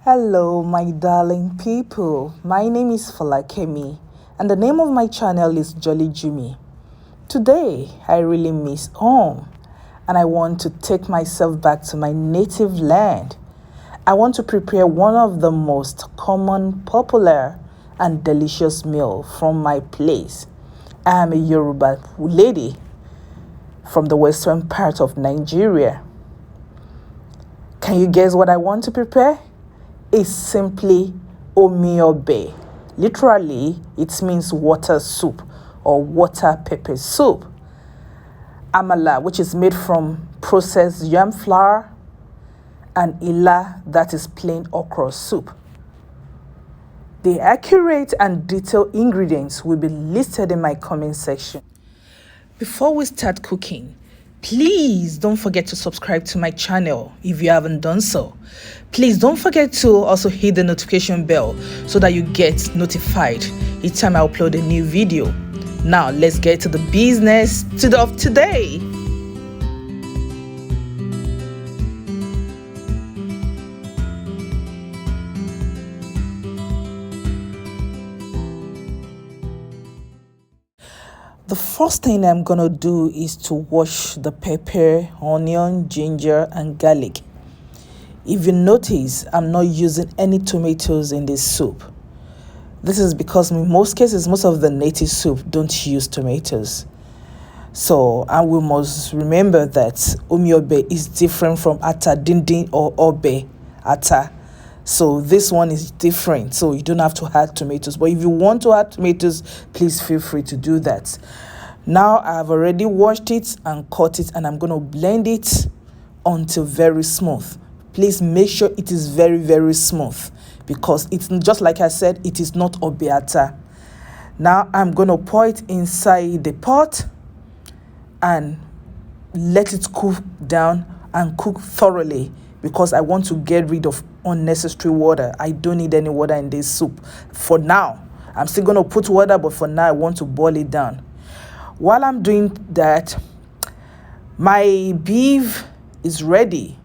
Hello, my darling people. My name is Falakemi, and the name of my channel is Jolly Jummy. Today, I really miss home, and I want to take myself back to my native land. I want to prepare one of the most common, popular, and delicious meal from my place. I am a Yoruba lady from the western part of Nigeria. Can you guess what I want to prepare? It's simply Omi Obe. Literally, it means water soup or water pepper soup. Amala, which is made from processed yam flour, and Ila, that is plain okra soup. The accurate and detailed ingredients will be listed in my comment section. Before we start cooking, please don't forget to subscribe to my channel if you haven't done so. Please don't forget to also hit the notification bell so that you get notified each time I upload a new video. Now let's get to the business of today. The first thing I'm gonna do is to wash the pepper, onion, ginger, and garlic. If you notice, I'm not using any tomatoes in this soup. This is because in most cases, most of the native soup don't use tomatoes. So, and we must remember that Omiyobe is different from ata dindin or obe ata. So this one is different, so you don't have to add tomatoes. But if you want to add tomatoes, please feel free to do that. Now I've already washed it and cut it, and I'm going to blend it until very smooth. Please make sure it is very, very smooth, because it's just like I said, it is not obeata. Now I'm going to pour it inside the pot and let it cool down and cook thoroughly, because I want to get rid of unnecessary water. I don't need any water in this soup for now. I'm still going to put water, but for now I want to boil it down. While I'm doing that, my beef is ready.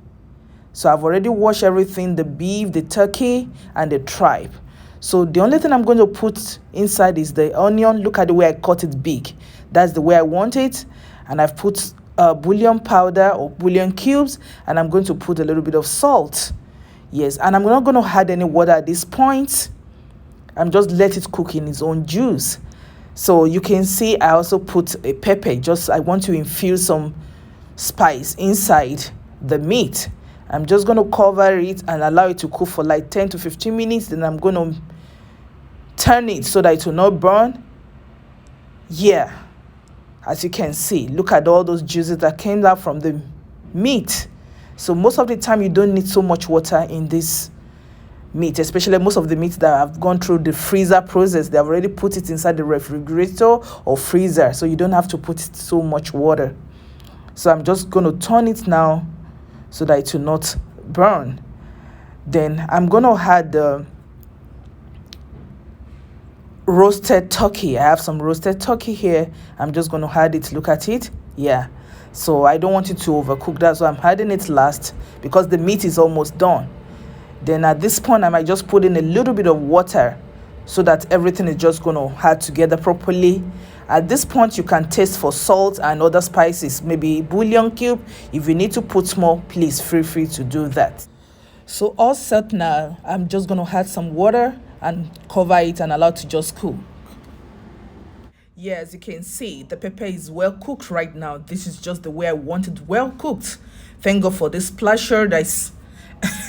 So I've already washed everything, the beef, the turkey, and the tripe. So the only thing I'm going to put inside is the onion. Look at the way I cut it big. That's the way I want it. And I've put bouillon powder or bouillon cubes, and I'm going to put a little bit of salt. Yes, and I'm not going to add any water at this point. I'm just let it cook in its own juice. So you can see I also put a pepper. I want to infuse some spice inside the meat. I'm just going to cover it and allow it to cook for like 10 to 15 minutes. Then I'm going to turn it so that it will not burn. Yeah, as you can see, look at all those juices that came out from the meat. So most of the time you don't need so much water in this meat, especially most of the meat that have gone through the freezer process. They have already put it inside the refrigerator or freezer, so you don't have to put so much water. So I'm just going to turn it now so that it will not burn. Then I'm going to add the roasted turkey. I have some roasted turkey here. I'm just going to add it. Look at it. Yeah. So I don't want it to overcook. That's why I'm adding it last, because the meat is almost done. Then at this point, I might just put in a little bit of water so that everything is just going to add together properly. At this point, you can taste for salt and other spices, maybe bouillon cube. If you need to put more, please feel free to do that. So all set now, I'm just going to add some water and cover it and allow it to just cook. Yeah, as you can see, the pepper is well cooked right now. This is just the way I want it, well cooked. Thank God for this splasher.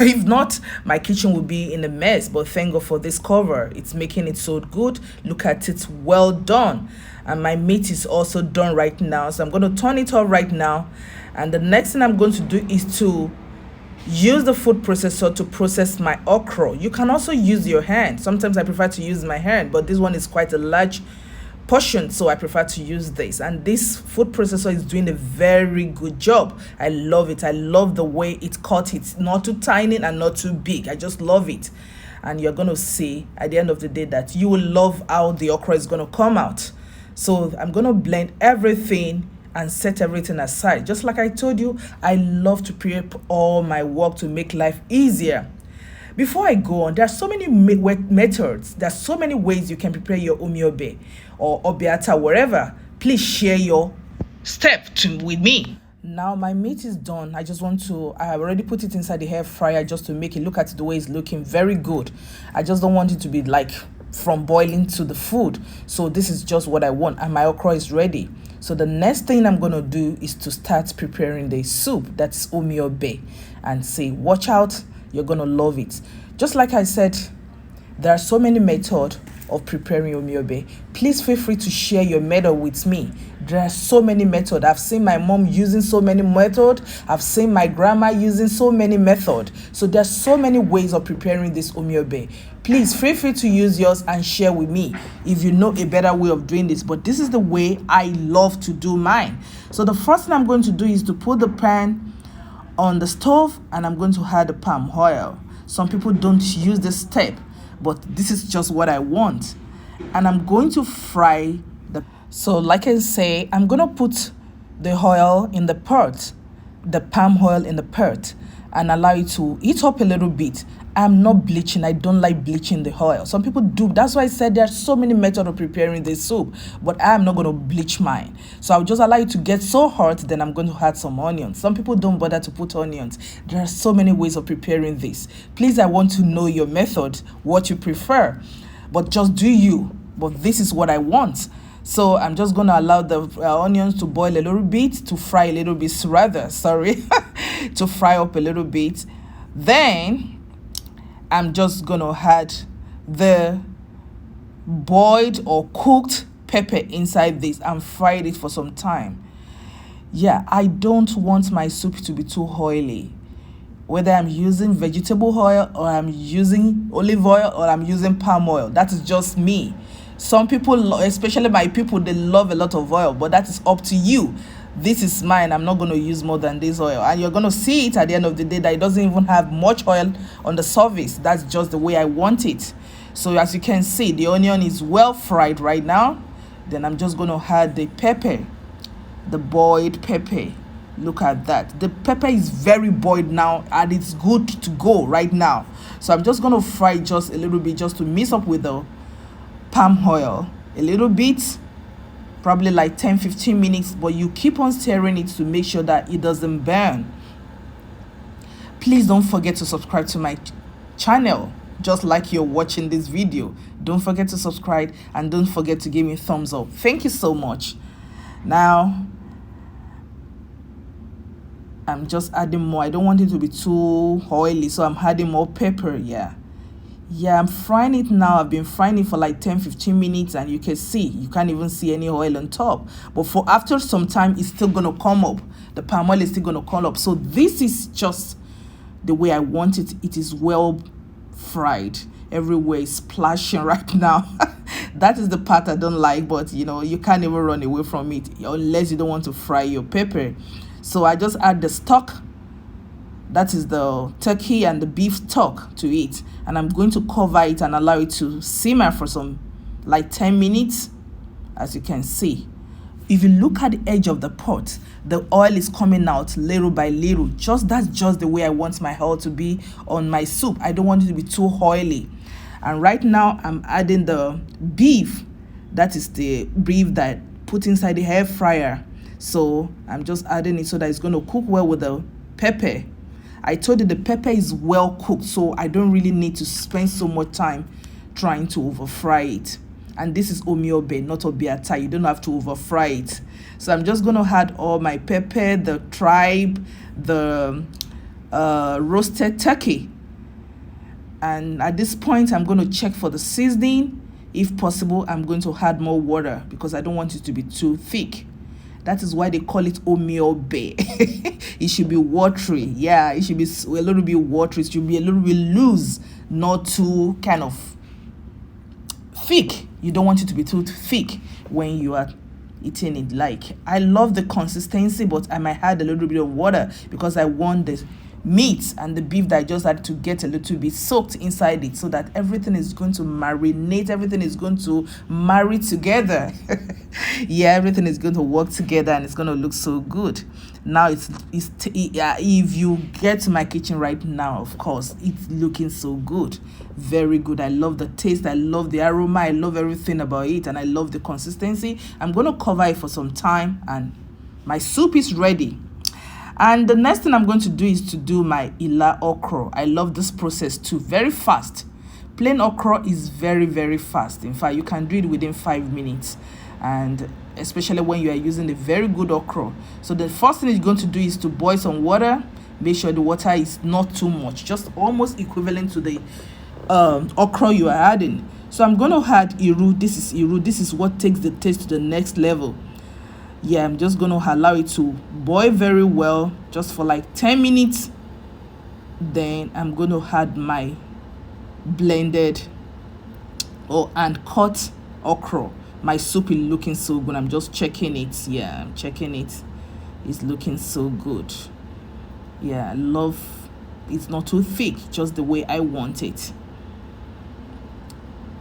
If not, my kitchen would be in a mess. But thank God for this cover. It's making it so good. Look at it, well done. And my meat is also done right now. So I'm going to turn it off right now. And the next thing I'm going to do is to use the food processor to process my okra. You can also use your hand. Sometimes I prefer to use my hand, but this one is quite a large portion, so I prefer to use this. And this food processor is doing a very good job. I love it. I love the way it cut it. Not too tiny and not too big. I just love it. And you're going to see at the end of the day that you will love how the okra is going to come out. So I'm going to blend everything and set everything aside. Just like I told you, I love to prep all my work to make life easier. Before I go on, there are so many methods. There are so many ways you can prepare your Omiyobe or obiata, wherever. Please share your with me. Now my meat is done. I have already put it inside the air fryer just to make it look at the way it's looking very good. I just don't want it to be like from boiling to the food. So this is just what I want, and my okra is ready. So the next thing I'm going to do is to start preparing the soup. That's Omiyobe. And say, watch out, you're going to love it. Just like I said, there are so many methods of preparing Omiyobe. Please feel free to share your method with me. There are so many methods. I've seen my mom using so many methods. I've seen my grandma using so many methods. So there's so many ways of preparing this Omiyobe. Please feel free to use yours and share with me if you know a better way of doing this. But this is the way I love to do mine. So the first thing I'm going to do is to put the pan on the stove, and I'm going to add the palm oil. Some people don't use this step, but this is just what I want. And I'm going to fry so like I say, I'm going to put the oil in the pot, the palm oil in the pot, and allow it to heat up a little bit. I'm not bleaching. I don't like bleaching the oil. Some people do. That's why I said there are so many methods of preparing this soup, but I'm not going to bleach mine. So I'll just allow it to get so hot, then I'm going to add some onions. Some people don't bother to put onions. There are so many ways of preparing this. Please, I want to know your method, what you prefer, but just do you. But this is what I want. So I'm just going to allow the onions to boil a little bit, to fry a little bit, to fry up a little bit. Then I'm just going to add the boiled or cooked pepper inside this and fry it for some time. Yeah, I don't want my soup to be too oily. Whether I'm using vegetable oil or I'm using olive oil or I'm using palm oil, that is just me. Some people, especially my people, they love a lot of oil, but that is up to you. This is mine. I'm not going to use more than this oil. And you're going to see it at the end of the day that it doesn't even have much oil on the surface. That's just the way I want it. So as you can see, the onion is well fried right now. Then I'm just going to add the pepper, the boiled pepper. Look at that. The pepper is very boiled now and it's good to go right now. So I'm just going to fry just a little bit just to mix up with the palm oil a little bit, probably like 10-15 minutes, but you keep on stirring it to make sure that it doesn't burn. Please don't forget to subscribe to my channel, just like you're watching this video. Don't forget to subscribe and don't forget to give me a thumbs up. Thank you so much. Now I'm just adding more. I don't want it to be too oily, so I'm adding more pepper. Yeah, I'm frying it now. I've been frying it for like 10-15 minutes, and you can see, you can't even see any oil on top. But for after some time, it's still going to come up. The palm oil is still going to come up. So this is just the way I want it. It is well fried. Everywhere is splashing right now. That is the part I don't like, but you know, you can't even run away from it unless you don't want to fry your pepper. So I just add the stock. That is the turkey and the beef stock to it, and I'm going to cover it and allow it to simmer for some like 10 minutes. As you can see, if you look at the edge of the pot, the oil is coming out little by little. That's just the way I want my oil to be on my soup. I don't want it to be too oily. And right now I'm adding the beef. That is the beef that put inside the air fryer. So I'm just adding it so that it's going to cook well with the pepper. I told you the pepper is well cooked, so I don't really need to spend so much time trying to over fry it. And this is Omiyobe, not obiata. You don't have to over fry it. So I'm just going to add all my pepper, the tribe, the roasted turkey. And at this point, I'm going to check for the seasoning. If possible, I'm going to add more water because I don't want it to be too thick. That is why they call it Omiyobe. It should be watery. Yeah, it should be a little bit watery. It should be a little bit loose, not too kind of thick. You don't want it to be too thick when you are eating it. I love the consistency, but I might add a little bit of water because I want the meat and the beef that I just had to get a little bit soaked inside it, so that everything is going to marinate, everything is going to marry together. Yeah, everything is going to work together and it's going to look so good. Now if you get to my kitchen right now, of course, it's looking so good, very good. I love the taste, I love the aroma, I love everything about it, and I love the consistency. I'm going to cover it for some time and my soup is ready. And the next thing I'm going to do is to do my Ila okra. I love this process too, very fast. Plain okra is very, very fast. In fact, you can do it within 5 minutes, and especially when you are using a very good okra. So the first thing you're going to do is to boil some water. Make sure the water is not too much, just almost equivalent to the okra you are adding. So I'm going to add iru. This is iru. This is what takes the taste to the next level. Yeah, I'm just going to allow it to boil very well, just for like 10 minutes. Then I'm going to add my blended and cut okra. My soup is looking so good. I'm just checking it. Yeah, I'm checking it. It's looking so good. Yeah, I love it's not too thick, just the way I want it.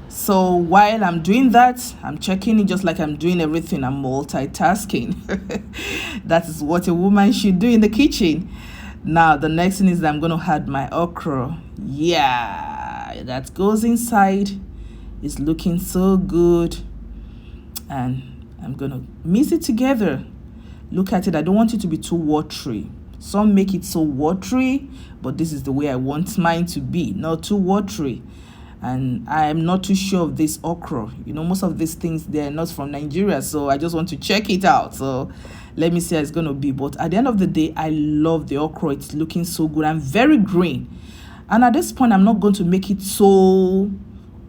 So while I'm doing that, I'm checking it just like I'm doing everything. I'm multitasking. That is what a woman should do in the kitchen. Now, the next thing is that I'm going to add my okra. Yeah, that goes inside. It's looking so good. And I'm going to mix it together. Look at it. I don't want it to be too watery. Some make it so watery, but this is the way I want mine to be. Not too watery. And I'm not too sure of this okra. You know, most of these things, they're not from Nigeria, so I just want to check it out. So let me see how it's going to be. But at the end of the day, I love the okra. It's looking so good and very green. And at this point, I'm not going to make it so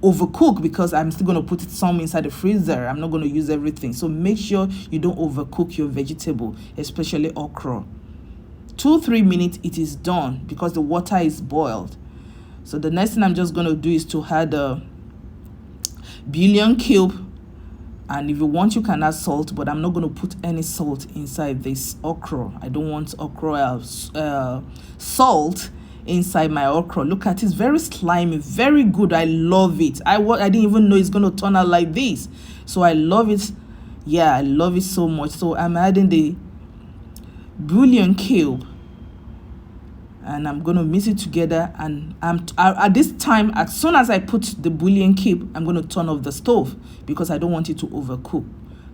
overcooked, because I'm still going to put it some inside the freezer. I'm not going to use everything. So make sure you don't overcook your vegetable, especially okra. 2-3 minutes, it is done, because the water is boiled. So the next thing I'm just going to do is to add a bouillon cube. And if you want, you can add salt, but I'm not going to put any salt inside this okra. I don't want okra salt inside my okra. Look at it, it's very slimy, very good. I love it. I didn't even know it's going to turn out like this. So I love it. Yeah, I love it so much. So I'm adding the bouillon cube. And I'm going to mix it together. And at this time, as soon as I put the bouillon cube, I'm going to turn off the stove, because I don't want it to overcook.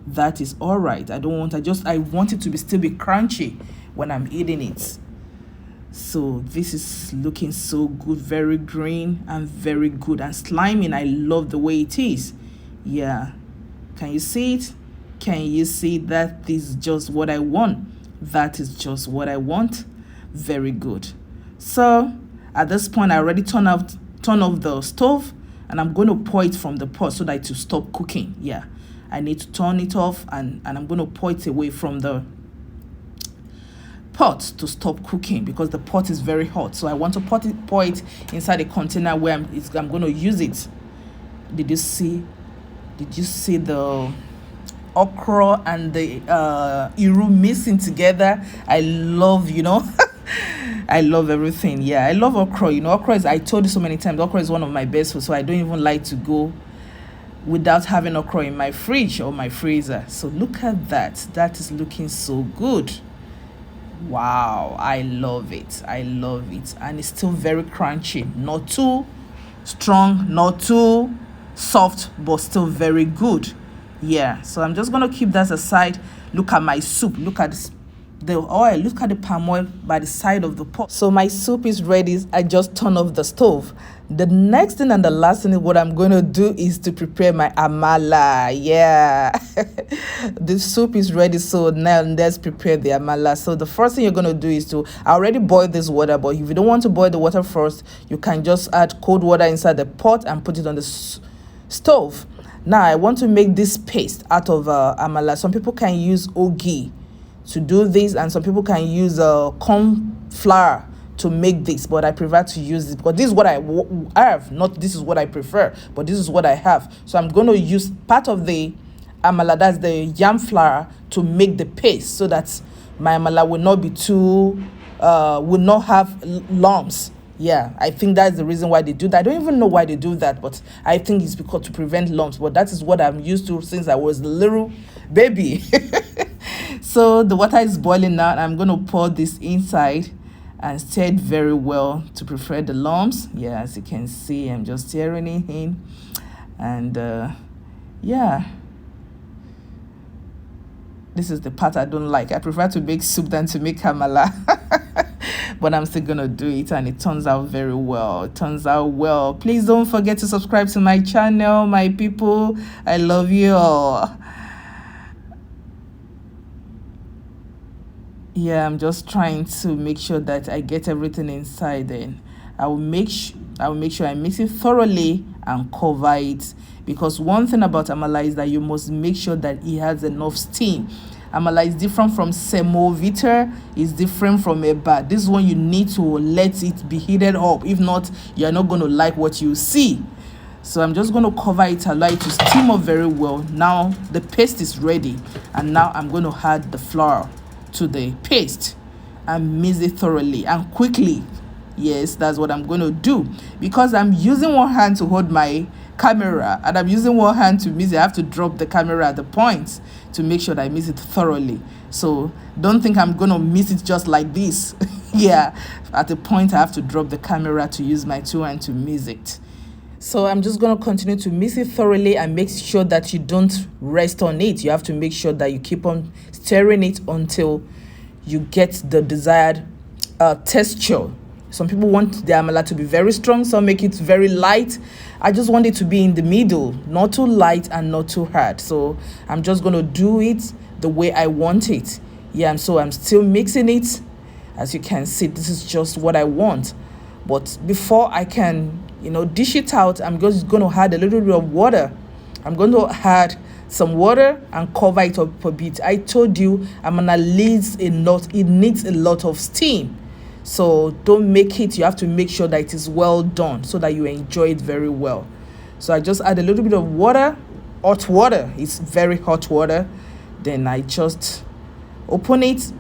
That is all right. I want it to still be crunchy when I'm eating it. So this is looking so good, very green and very good and slimy. And I love the way it is. Yeah. Can you see it? Can you see that? This is just what I want. That is just what I want. Very good. So at this point, I already turn off the stove, and I'm going to pour it from the pot so that it will stop cooking. Yeah, I need to turn it off, and I'm going to pour it away from the pot to stop cooking, because the pot is very hot. So I want to pour it inside a container where I'm going to use it. Did you see the okra and the iru mixing together? I love, I love everything. Yeah, I love okra. Okra I told you so many times, okra is one of my best foods, so I don't even like to go without having okra in my fridge or my freezer. So look at that. That is looking so good. Wow, I love it. I love it. And it's still very crunchy. Not too strong, not too soft, but still very good. Yeah, so I'm just going to keep that aside. Look at my soup. Look at the oil. Look at the palm oil by the side of the pot. So my soup is ready. I just turn off the stove. The next thing and the last thing what I'm going to do is to prepare my amala. Yeah, the soup is ready. So now let's prepare the amala. So the first thing you're going to do is I already boiled this water, but if you don't want to boil the water first, you can just add cold water inside the pot and put it on the stove. Now I want to make this paste out of amala. Some people can use ogi to do this, and some people can use corn flour to make this, but I prefer to use it because this is what I have, not this is what I prefer, but this is what I have. So I'm going to use part of the amala, that's the yam flour, to make the paste, so that my amala will not be too will not have lumps. Yeah, I think that's the reason why they do that. I don't even know why they do that, but I think it's because to prevent lumps. But that is what I'm used to since I was a little baby. So the water is boiling now. I'm going to pour this inside and stir it very well to prevent the lumps. Yeah, as you can see, I'm just stirring it in. And yeah, this is the part I don't like. I prefer to make soup than to make amala. But I'm still gonna do it, and it turns out very well. It turns out well. Please don't forget to subscribe to my channel, my people. I love you all. Yeah, I'm just trying to make sure that I get everything inside. Then I will make sure I mix it thoroughly and cover it, because one thing about amala is that you must make sure that it has enough steam. Amala is different from semovita, is different from eba. This one you need to let it be heated up. If not, you're not going to like what you see. So I'm just going to cover it, allow it to steam up very well. Now the paste is ready, and now I'm going to add the flour to the paste and mix it thoroughly and quickly. Yes, that's what I'm going to do, because I'm using one hand to hold my camera and I'm using one hand to mix it. I have to drop the camera at the point to make sure that I mix it thoroughly. So don't think I'm going to mix it just like this. Yeah, at the point I have to drop the camera to use my two hands to mix it. So I'm just going to continue to mix it thoroughly and make sure that you don't rest on it. You have to make sure that you keep on stirring it until you get the desired texture. Some people want the amala to be very strong, some make it very light. I just want it to be in the middle, not too light and not too hard. So I'm just going to do it the way I want it. Yeah, and so I'm still mixing it. As you can see, this is just what I want. But before I can, dish it out, I'm just going to add a little bit of water. I'm going to add some water and cover it up a bit. I told you amala needs a lot of steam. So don't make it, you have to make sure that it is well done so that you enjoy it very well. So I just add a little bit of water, hot water. It's very hot water. Then I just open it.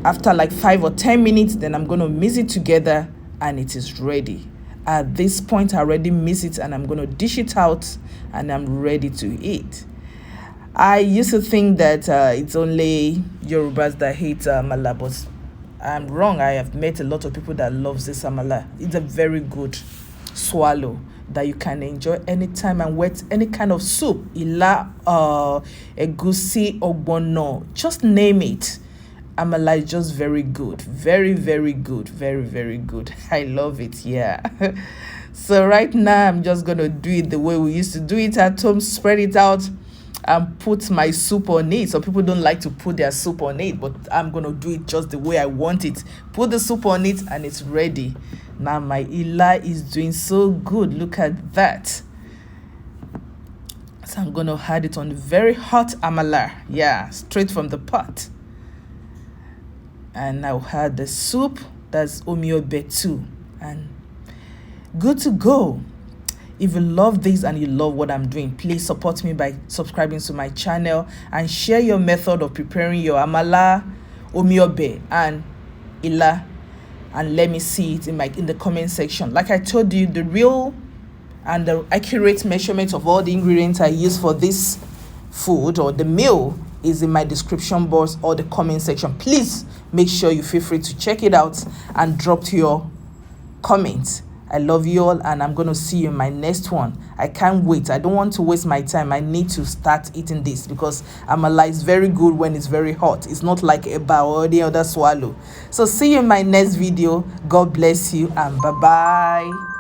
After like 5 or 10 minutes, then I'm going to mix it together and it is ready. At this point, I already mix it and I'm going to dish it out and I'm ready to eat. I used to think that it's only Yorubas that hate amala, but I'm wrong. I have met a lot of people that loves this amala. It's a very good swallow that you can enjoy anytime and with any kind of soup. Ila, egusi, ogbono, just name it. Amala is just very good. Very, very good. Very, very good. I love it. Yeah. So right now, I'm just going to do it the way we used to do it at home. Spread it out and put my soup on it. Some people don't like to put their soup on it, but I'm going to do it just the way I want it. Put the soup on it and it's ready. Now my Ila is doing so good. Look at that. So I'm going to add it on very hot amala. Yeah, straight from the pot. And I'll add the soup. That's Omiyobe too. And good to go. If you love this and you love what I'm doing, please support me by subscribing to my channel and share your method of preparing your amala, Omiyobe, and Ila, and let me see it in the comment section. Like I told you, the real and the accurate measurement of all the ingredients I use for this food or the meal is in my description box or the comment section. Please make sure you feel free to check it out and drop your comments. I love you all, and I'm going to see you in my next one. I can't wait. I don't want to waste my time. I need to start eating this because amala is very good when it's very hot. It's not like eba or any other swallow. So see you in my next video. God bless you and bye-bye.